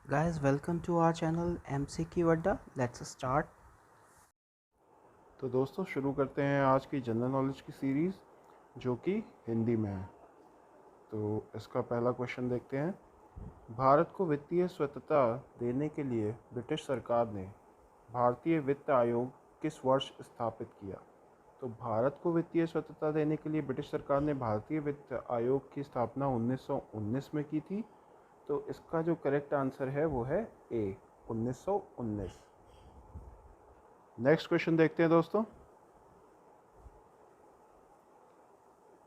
Guys, welcome to our channel MCQ Adda. Let's start. तो दोस्तों शुरू करते हैं आज की जनरल नॉलेज की सीरीज़ जो कि हिंदी में है। तो इसका पहला क्वेश्चन देखते हैं। भारत को वित्तीय स्वतंत्रता देने के लिए ब्रिटिश सरकार ने भारतीय वित्त आयोग किस वर्ष स्थापित किया? तो भारत को वित्तीय स्वतंत्रता देने के लिए ब्रिटिश सरकार ने भारतीय वित्त आयोग की स्थापना 1919 में की थी। तो इसका जो करेक्ट आंसर है वो है ए, 1919। नेक्स्ट क्वेश्चन देखते हैं दोस्तों।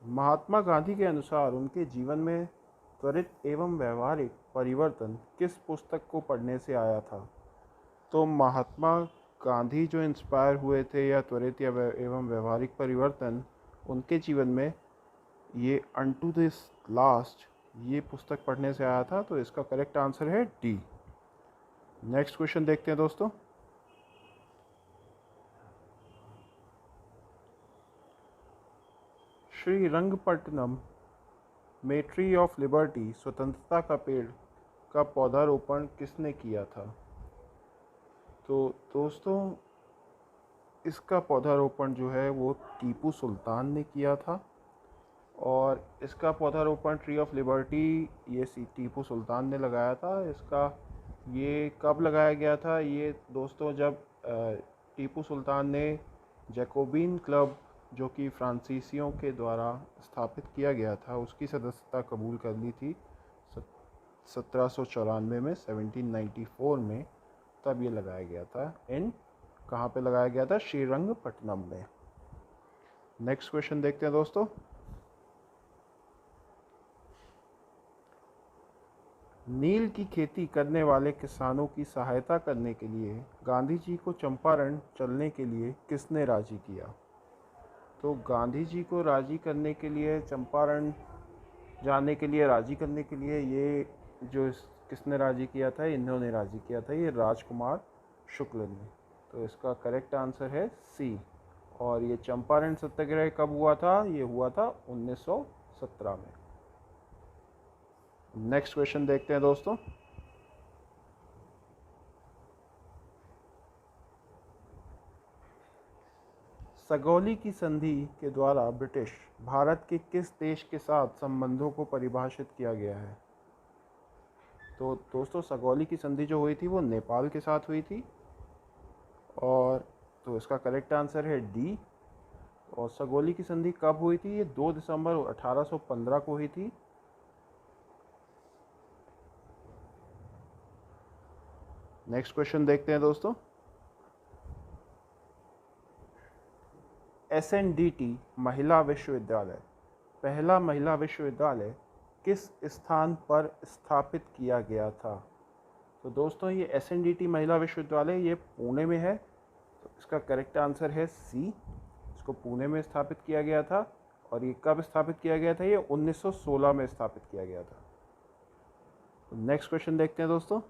महात्मा गांधी के अनुसार उनके जीवन में त्वरित एवं व्यवहारिक परिवर्तन किस पुस्तक को पढ़ने से आया था? तो महात्मा गांधी जो इंस्पायर हुए थे या त्वरित या एवं व्यवहारिक परिवर्तन उनके जीवन में ये अनटू दिस लास्ट ये पुस्तक पढ़ने से आया था। तो इसका करेक्ट आंसर है डी। नेक्स्ट क्वेश्चन देखते हैं दोस्तों। श्रीरंगपट्टनम में ट्री ऑफ लिबर्टी स्वतंत्रता का पेड़ का पौधारोपण किसने किया था? तो दोस्तों इसका पौधारोपण जो है वो टीपू सुल्तान ने किया था। और इसका पौधारोपण ट्री ऑफ लिबर्टी ये टीपू सुल्तान ने लगाया था। इसका ये कब लगाया गया था? ये दोस्तों जब टीपू सुल्तान ने जैकोबिन क्लब जो कि फ्रांसीसियों के द्वारा स्थापित किया गया था उसकी सदस्यता कबूल कर ली थी 1794 में, 1794 में, तब ये लगाया गया था। कहाँ पे लगाया गया था? श्रीरंगपट्टनम में। नेक्स्ट क्वेश्चन देखते हैं दोस्तों। नील की खेती करने वाले किसानों की सहायता करने के लिए गांधी जी को चंपारण चलने के लिए किसने राजी किया? तो गांधी जी को राजी करने के लिए, चंपारण जाने के लिए राजी करने के लिए ये जो किसने राजी किया था? इन्होंने राजी किया था, ये राजकुमार शुक्ल ने। तो इसका करेक्ट आंसर है सी। और ये चंपारण सत्याग्रह कब हुआ था? ये हुआ था 1917 में। नेक्स्ट क्वेश्चन देखते हैं दोस्तों। सगौली की संधि के द्वारा ब्रिटिश भारत के किस देश के साथ संबंधों को परिभाषित किया गया है? तो दोस्तों सगौली की संधि जो हुई थी वो नेपाल के साथ हुई थी। और तो इसका करेक्ट आंसर है डी। और सगौली की संधि कब हुई थी? ये 2 दिसंबर 1815 को हुई थी। नेक्स्ट क्वेश्चन देखते हैं दोस्तों। SNDT महिला विश्वविद्यालय, पहला महिला विश्वविद्यालय किस स्थान पर स्थापित किया गया था? तो दोस्तों ये SNDT महिला विश्वविद्यालय ये पुणे में है। तो इसका करेक्ट आंसर है सी। इसको पुणे में स्थापित किया गया था। और ये कब स्थापित किया गया था? ये 1916 में स्थापित किया गया था। तो नेक्स्ट क्वेश्चन देखते हैं दोस्तों।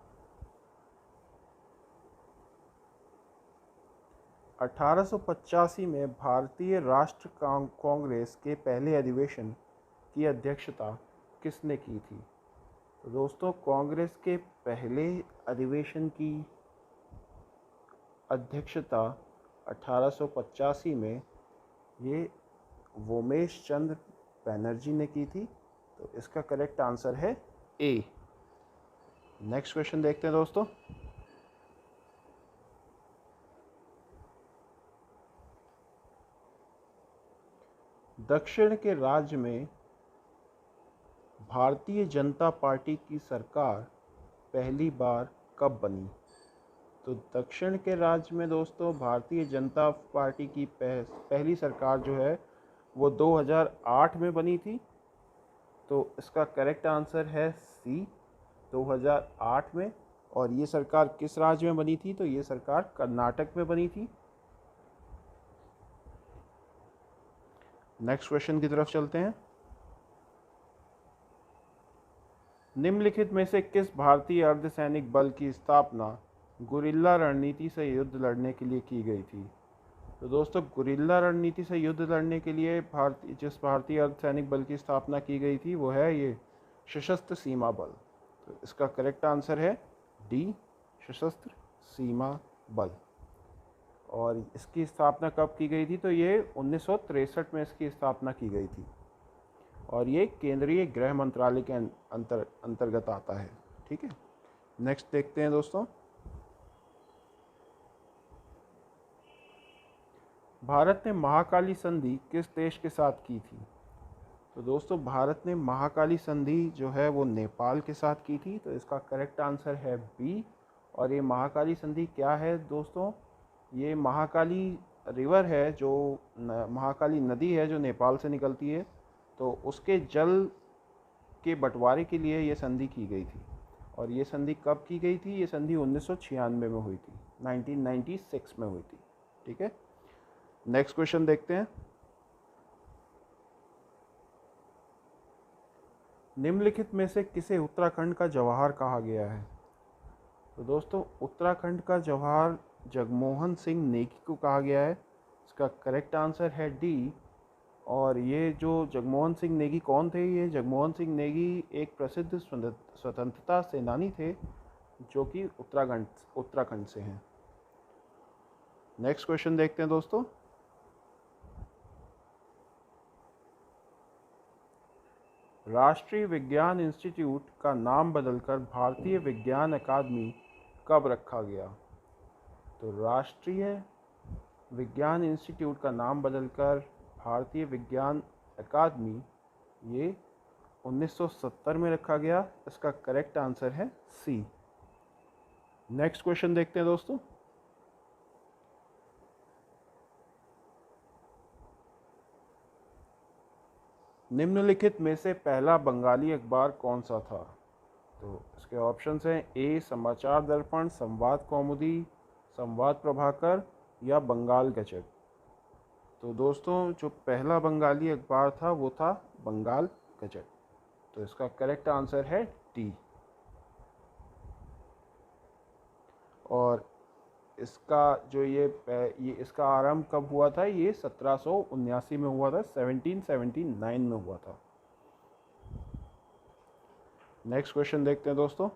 1885 में भारतीय राष्ट्र कांग्रेस के पहले अधिवेशन की अध्यक्षता किसने की थी? तो दोस्तों कांग्रेस के पहले अधिवेशन की अध्यक्षता 1885 में ये वोमेश चंद्र बैनर्जी ने की थी। तो इसका करेक्ट आंसर है ए। नेक्स्ट क्वेश्चन देखते हैं दोस्तों। दक्षिण के राज्य में भारतीय जनता पार्टी की सरकार पहली बार कब बनी? तो दक्षिण के राज्य में दोस्तों भारतीय जनता पार्टी की पहली सरकार जो है वो 2008 में बनी थी। तो इसका करेक्ट आंसर है सी, 2008 में। और ये सरकार किस राज्य में बनी थी? तो ये सरकार कर्नाटक में बनी थी। नेक्स्ट क्वेश्चन की तरफ चलते हैं। निम्नलिखित में से किस भारतीय अर्धसैनिक बल की स्थापना गुरिल्ला रणनीति से युद्ध लड़ने के लिए की गई थी? तो दोस्तों गुरिल्ला रणनीति से युद्ध लड़ने के लिए जिस भारतीय अर्धसैनिक बल की स्थापना की गई थी वो है ये सशस्त्र सीमा बल। तो इसका करेक्ट आंसर है डी सशस्त्र सीमा बल। और इसकी स्थापना कब की गई थी? तो ये 1963 में इसकी स्थापना की गई थी और ये केंद्रीय गृह मंत्रालय के अंतर्गत आता है। ठीक है, नेक्स्ट देखते हैं दोस्तों। भारत ने महाकाली संधि किस देश के साथ की थी? तो दोस्तों भारत ने महाकाली संधि जो है वो नेपाल के साथ की थी। तो इसका करेक्ट आंसर है बी। और ये महाकाली संधि क्या है दोस्तों? ये महाकाली रिवर है, जो महाकाली नदी है जो नेपाल से निकलती है, तो उसके जल के बंटवारे के लिए ये संधि की गई थी। और ये संधि कब की गई थी? ये संधि 1996 में हुई थी, 1996 में हुई थी। ठीक है, नेक्स्ट क्वेश्चन देखते हैं। निम्नलिखित में से किसे उत्तराखंड का जवाहर कहा गया है? तो दोस्तों उत्तराखंड का जवाहर जगमोहन सिंह नेगी को कहा गया है। इसका करेक्ट आंसर है डी। और ये जो जगमोहन सिंह नेगी कौन थे? ये जगमोहन सिंह नेगी एक प्रसिद्ध स्वतंत्रता सेनानी थे जो कि उत्तराखंड से हैं। नेक्स्ट क्वेश्चन देखते हैं दोस्तों। राष्ट्रीय विज्ञान इंस्टीट्यूट का नाम बदलकर भारतीय विज्ञान अकादमी कब रखा गया? तो राष्ट्रीय विज्ञान इंस्टीट्यूट का नाम बदलकर भारतीय विज्ञान अकादमी ये 1970 में रखा गया। इसका करेक्ट आंसर है सी। नेक्स्ट क्वेश्चन देखते हैं दोस्तों। निम्नलिखित में से पहला बंगाली अखबार कौन सा था? तो इसके ऑप्शंस हैं ए समाचार दर्पण, संवाद कौमुदी, संवाद प्रभाकर या बंगाल गजट। तो दोस्तों जो पहला बंगाली अखबार था वो था बंगाल गजट। तो इसका करेक्ट आंसर है डी। और इसका जो ये इसका आरंभ कब हुआ था? ये 1779 में हुआ था, 1779 में हुआ था। नेक्स्ट क्वेश्चन देखते हैं दोस्तों।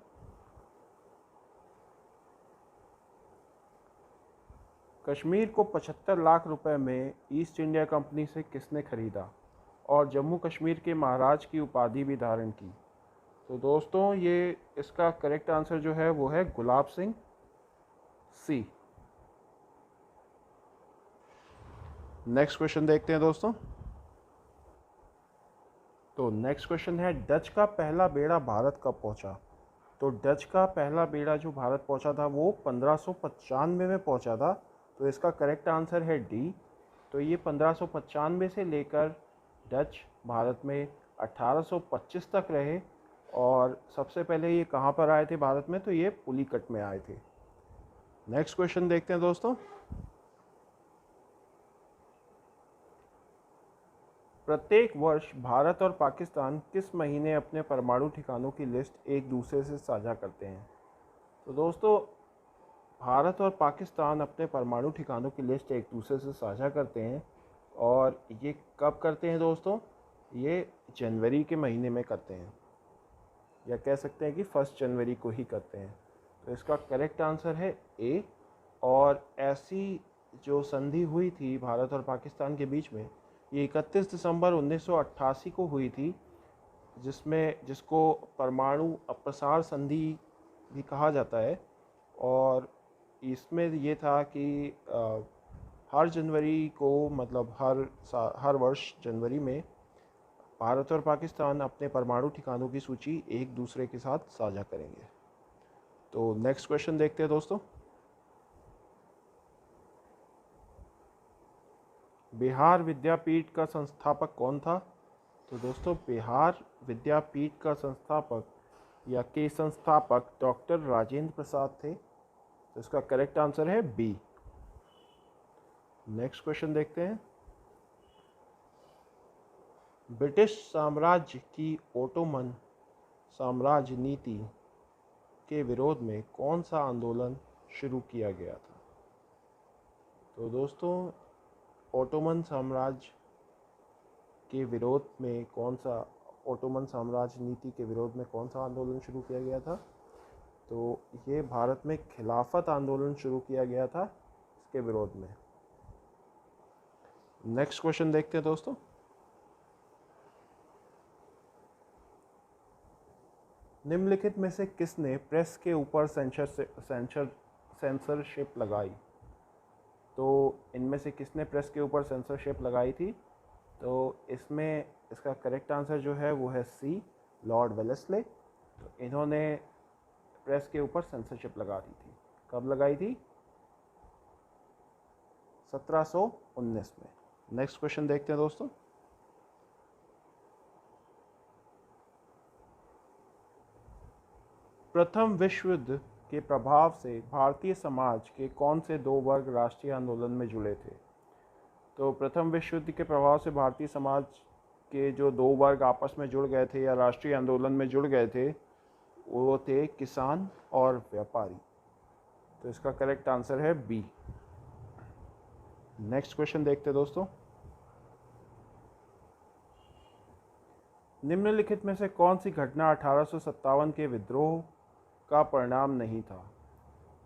कश्मीर को 75 लाख रुपए में ईस्ट इंडिया कंपनी से किसने खरीदा और जम्मू कश्मीर के महाराज की उपाधि भी धारण की? तो दोस्तों ये इसका करेक्ट आंसर जो है वो है गुलाब सिंह, सी। नेक्स्ट क्वेश्चन देखते हैं दोस्तों। तो नेक्स्ट क्वेश्चन है डच का पहला बेड़ा भारत कब पहुंचा? तो डच का पहला बेड़ा जो भारत पहुंचा था वो 1595 में पहुंचा था। तो इसका करेक्ट आंसर है डी। तो ये 1595 से लेकर डच भारत में 1825 तक रहे। और सबसे पहले ये कहाँ पर आए थे भारत में? तो ये पुलिकट में आए थे। नेक्स्ट क्वेश्चन देखते हैं दोस्तों। प्रत्येक वर्ष भारत और पाकिस्तान किस महीने अपने परमाणु ठिकानों की लिस्ट एक दूसरे से साझा करते हैं? तो दोस्तों भारत और पाकिस्तान अपने परमाणु ठिकानों की लिस्ट एक दूसरे से साझा करते हैं। और ये कब करते हैं दोस्तों? ये जनवरी के महीने में करते हैं, या कह सकते हैं कि 1 जनवरी को ही करते हैं। तो इसका करेक्ट आंसर है ए। और ऐसी जो संधि हुई थी भारत और पाकिस्तान के बीच में, ये 31 दिसंबर 1988 को हुई थी, जिसको परमाणु अप्रसार संधि भी कहा जाता है। और इसमें ये था कि हर जनवरी को, मतलब हर वर्ष जनवरी में भारत और पाकिस्तान अपने परमाणु ठिकानों की सूची एक दूसरे के साथ साझा करेंगे। तो नेक्स्ट क्वेश्चन देखते हैं दोस्तों। बिहार विद्यापीठ का संस्थापक कौन था? तो दोस्तों बिहार विद्यापीठ का संस्थापक या के संस्थापक डॉक्टर राजेंद्र प्रसाद थे। तो इसका करेक्ट आंसर है बी। नेक्स्ट क्वेश्चन देखते हैं। ब्रिटिश साम्राज्य की ओटोमन साम्राज्य नीति के विरोध में कौन सा आंदोलन शुरू किया गया था? तो दोस्तों ओटोमन साम्राज्य के विरोध में ओटोमन साम्राज्य नीति के विरोध में कौन सा आंदोलन शुरू किया गया था? तो ये भारत में खिलाफत आंदोलन शुरू किया गया था इसके विरोध में। नेक्स्ट क्वेश्चन देखते हैं दोस्तों। निम्नलिखित में से किसने प्रेस के ऊपर सेंसरशिप लगाई? तो इनमें से किसने प्रेस के ऊपर सेंसरशिप लगाई थी? तो इसमें इसका करेक्ट आंसर जो है वो है सी, लॉर्ड वेलेस्ले। तो इन्होंने प्रेस के ऊपर सेंसरशिप लगा दी थी। कब लगाई थी? 1719 में। नेक्स्ट क्वेश्चन देखते हैं दोस्तों। प्रथम विश्व युद्ध के प्रभाव से भारतीय समाज के कौन से दो वर्ग राष्ट्रीय आंदोलन में जुड़े थे? तो प्रथम विश्व युद्ध के प्रभाव से भारतीय समाज के जो दो वर्ग आपस में जुड़ गए थे या राष्ट्रीय आंदोलन में जुड़ गए थे, वो थे किसान और व्यापारी। तो इसका करेक्ट आंसर है बी। नेक्स्ट क्वेश्चन देखते हैं दोस्तों। निम्नलिखित में से कौन सी घटना 1857 के विद्रोह का परिणाम नहीं था?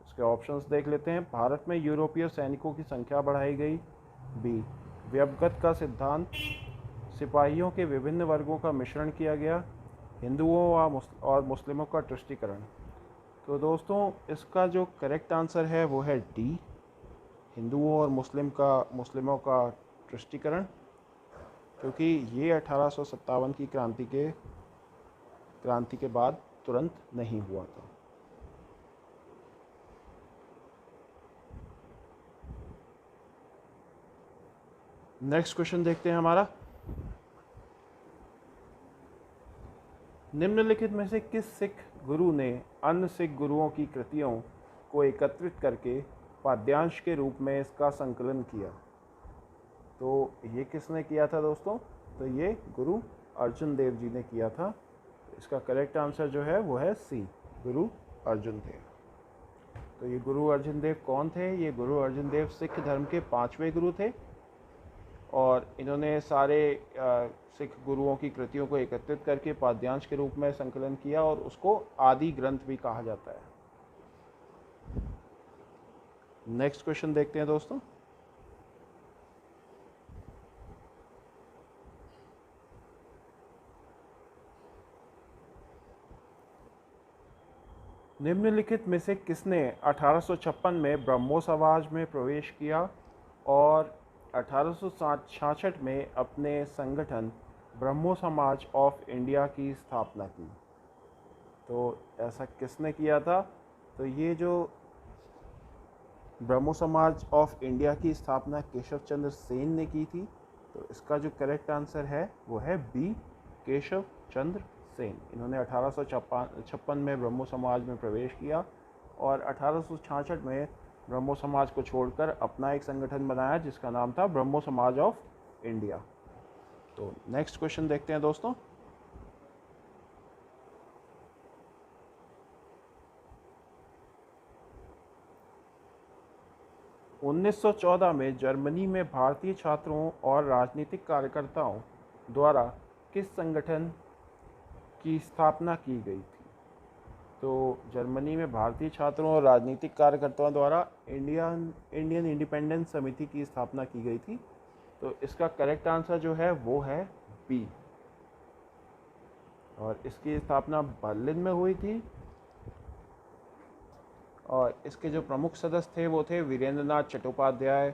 इसके ऑप्शंस देख लेते हैं। भारत में यूरोपीय सैनिकों की संख्या बढ़ाई गई। बी, व्यवगत का सिद्धांत। सिपाहियों के विभिन्न वर्गों का मिश्रण किया गया। हिंदुओं और मुस्लिमों का तुष्टीकरण। तो दोस्तों इसका जो करेक्ट आंसर है वो है डी, हिंदुओं और मुस्लिमों का तुष्टीकरण, क्योंकि ये 1857 की क्रांति के बाद तुरंत नहीं हुआ था। नेक्स्ट क्वेश्चन देखते हैं हमारा। निम्नलिखित में से किस सिख गुरु ने अन्य सिख गुरुओं की कृतियों को एकत्रित करके पाद्यांश के रूप में इसका संकलन किया? तो ये किसने किया था दोस्तों? तो ये गुरु अर्जुन देव जी ने किया था। इसका करेक्ट आंसर जो है वो है सी, गुरु अर्जुन देव। तो ये गुरु अर्जुन देव कौन थे? ये गुरु अर्जुन देव सिख धर्म के 5वें गुरु थे और इन्होंने सारे सिख गुरुओं की कृतियों को एकत्रित करके पाद्यांश के रूप में संकलन किया और उसको आदि ग्रंथ भी कहा जाता है। नेक्स्ट क्वेश्चन देखते हैं दोस्तों। निम्नलिखित में से किसने 1856 में ब्रह्मो समाज में प्रवेश किया और 1866 में अपने संगठन ब्रह्मो समाज ऑफ इंडिया की स्थापना की? तो ऐसा किसने किया था? तो ये जो ब्रह्मो समाज ऑफ इंडिया की स्थापना केशव चंद्र सेन ने की थी। तो इसका जो करेक्ट आंसर है वो है बी, केशव चंद्र सेन। इन्होंने 1856 में ब्रह्मो समाज में प्रवेश किया और 1866 में ब्रह्मो समाज को छोड़कर अपना एक संगठन बनाया जिसका नाम था ब्रह्मो समाज ऑफ इंडिया। तो नेक्स्ट क्वेश्चन देखते हैं दोस्तों। (1914) में जर्मनी में भारतीय छात्रों और राजनीतिक कार्यकर्ताओं द्वारा किस संगठन की स्थापना की गई थी? तो जर्मनी में भारतीय छात्रों और राजनीतिक कार्यकर्ताओं द्वारा इंडियन इंडिपेंडेंस समिति की स्थापना की गई थी। तो इसका करेक्ट आंसर जो है वो है बी, और इसकी स्थापना बर्लिन में हुई थी और इसके जो प्रमुख सदस्य थे वो थे वीरेंद्रनाथ चट्टोपाध्याय,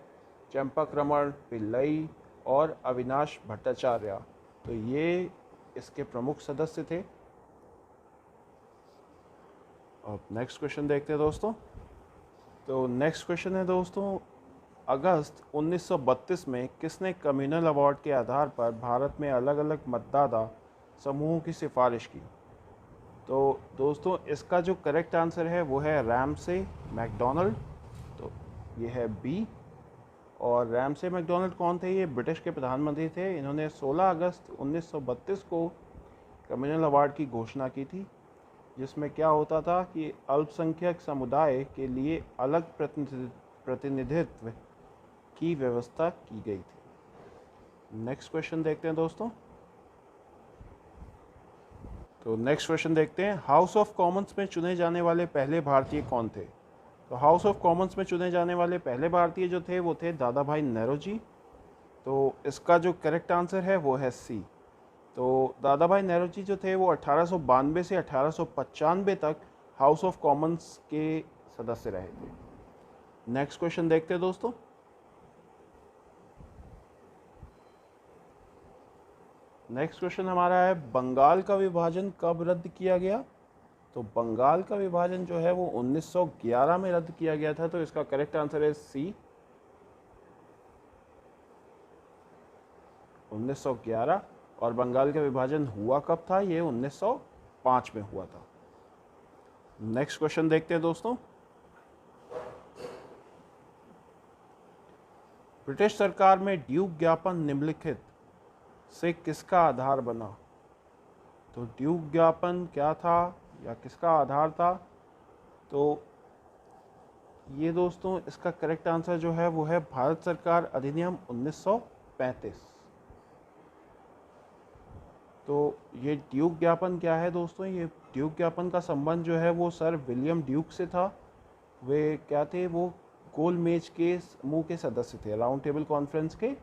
चंपकरमण पिल्लई और अविनाश भट्टाचार्य। तो ये इसके प्रमुख सदस्य थे। अब नेक्स्ट क्वेश्चन देखते हैं दोस्तों। तो नेक्स्ट क्वेश्चन है दोस्तों, अगस्त 1932 में किसने कम्युनल अवार्ड के आधार पर भारत में अलग अलग मतदाता समूहों की सिफारिश की? तो दोस्तों इसका जो करेक्ट आंसर है वो है रैमसे मैकडोनाल्ड। तो ये है बी। और रैमसे मैकडोनाल्ड कौन थे? ये ब्रिटिश के प्रधानमंत्री थे। इन्होंने 16 अगस्त 1932 को कम्युनल अवार्ड की घोषणा की थी, जिसमें क्या होता था कि अल्पसंख्यक समुदाय के लिए अलग प्रतिनिधित्व की व्यवस्था की गई थी। नेक्स्ट क्वेश्चन देखते हैं दोस्तों। तो नेक्स्ट क्वेश्चन देखते हैं, हाउस ऑफ कॉमन्स में चुने जाने वाले पहले भारतीय कौन थे? तो हाउस ऑफ कॉमन्स में चुने जाने वाले पहले भारतीय जो थे वो थे दादा भाई नेहरू जी। तो इसका जो करेक्ट आंसर है वो है सी। तो दादा भाई नेहरू जी जो थे वो 1892 से 1895 तक हाउस ऑफ कॉमन्स के सदस्य रहे थे। नेक्स्ट क्वेश्चन देखते हैं दोस्तों, नेक्स्ट क्वेश्चन हमारा है, बंगाल का विभाजन कब रद्द किया गया? तो बंगाल का विभाजन जो है वो 1911 में रद्द किया गया था। तो इसका करेक्ट आंसर है सी, 1911। और बंगाल का विभाजन हुआ कब था? ये 1905 में हुआ था। नेक्स्ट क्वेश्चन देखते हैं दोस्तों, ब्रिटिश सरकार में ड्यूक ज्ञापन निम्नलिखित से किसका आधार बना? तो ड्यूक ज्ञापन क्या था या किसका आधार था? तो ये दोस्तों इसका करेक्ट आंसर जो है वो है भारत सरकार अधिनियम 1935। तो ये ड्यूक ज्ञापन क्या है दोस्तों? ये ड्यूक ज्ञापन का संबंध जो है वो सर विलियम ड्यूक से था। वे क्या थे? वो गोल मेज के समूह के सदस्य थे, राउंड टेबल कॉन्फ्रेंस के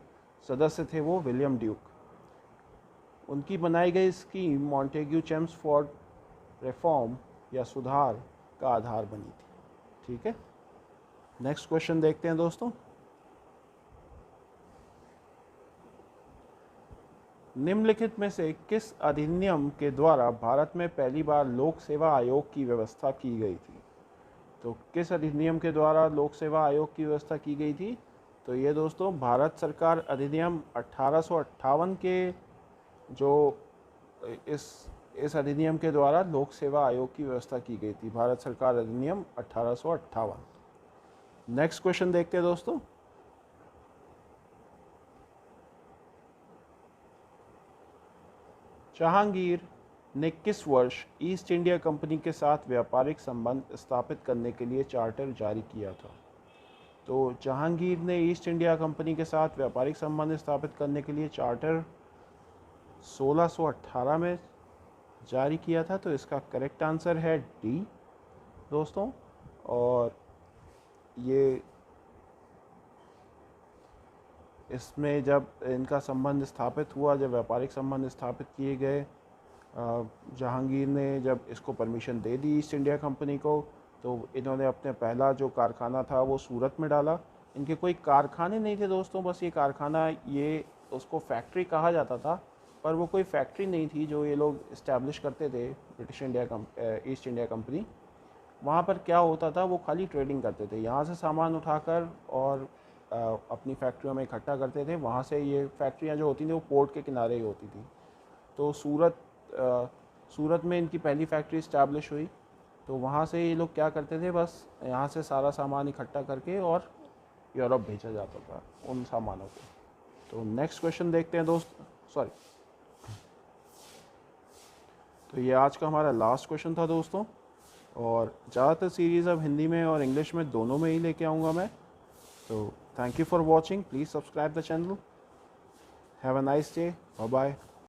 सदस्य थे वो विलियम ड्यूक। उनकी बनाई गई स्कीम मॉन्टेग्यू चेम्सफोर्ड रिफॉर्म या सुधार का आधार बनी थी। ठीक है, नेक्स्ट क्वेश्चन देखते हैं दोस्तों, निम्नलिखित में से किस अधिनियम के द्वारा भारत में पहली बार लोक सेवा आयोग की व्यवस्था की गई थी? तो किस अधिनियम के द्वारा लोक सेवा आयोग की व्यवस्था की गई थी? तो ये दोस्तों भारत सरकार अधिनियम 1858 के जो इस अधिनियम के द्वारा लोक सेवा आयोग की व्यवस्था की गई थी, भारत सरकार अधिनियम 1858। नेक्स्ट क्वेश्चन देखते हैं दोस्तों, जहांगीर ने किस वर्ष ईस्ट इंडिया कंपनी के साथ व्यापारिक संबंध स्थापित करने के लिए चार्टर जारी किया था? तो जहांगीर ने ईस्ट इंडिया कंपनी के साथ व्यापारिक संबंध स्थापित करने के लिए चार्टर 1618 में जारी किया था। तो इसका करेक्ट आंसर है डी दोस्तों। और ये इसमें जब इनका संबंध स्थापित हुआ, जब व्यापारिक संबंध स्थापित किए गए, जहांगीर ने जब इसको परमिशन दे दी ईस्ट इंडिया कंपनी को, तो इन्होंने अपने पहला जो कारखाना था वो सूरत में डाला। इनके कोई कारखाने नहीं थे दोस्तों, बस ये कारखाना, ये उसको फैक्ट्री कहा जाता था, पर वो कोई फैक्ट्री नहीं थी जो ये लोग इस्टेब्लिश करते थे ईस्ट इंडिया कंपनी। वहाँ पर क्या होता था, वो खाली ट्रेडिंग करते थे, यहाँ से सामान उठाकर और अपनी फैक्ट्रियों में इकट्ठा करते थे। वहाँ से ये फैक्ट्रियाँ जो होती थी वो पोर्ट के किनारे ही होती थी। तो सूरत में इनकी पहली फैक्ट्री इस्टेब्लिश हुई। तो वहाँ से ये लोग क्या करते थे, बस यहाँ से सारा सामान इकट्ठा करके और यूरोप भेजा जाता था उन सामानों को। तो नेक्स्ट क्वेश्चन देखते हैं तो ये आज का हमारा लास्ट क्वेश्चन था दोस्तों। और ज़्यादातर सीरीज़ अब हिंदी में और इंग्लिश में दोनों में ही लेके आऊँगा मैं। तो thank you for watching, please subscribe the channel, have a nice day, bye bye.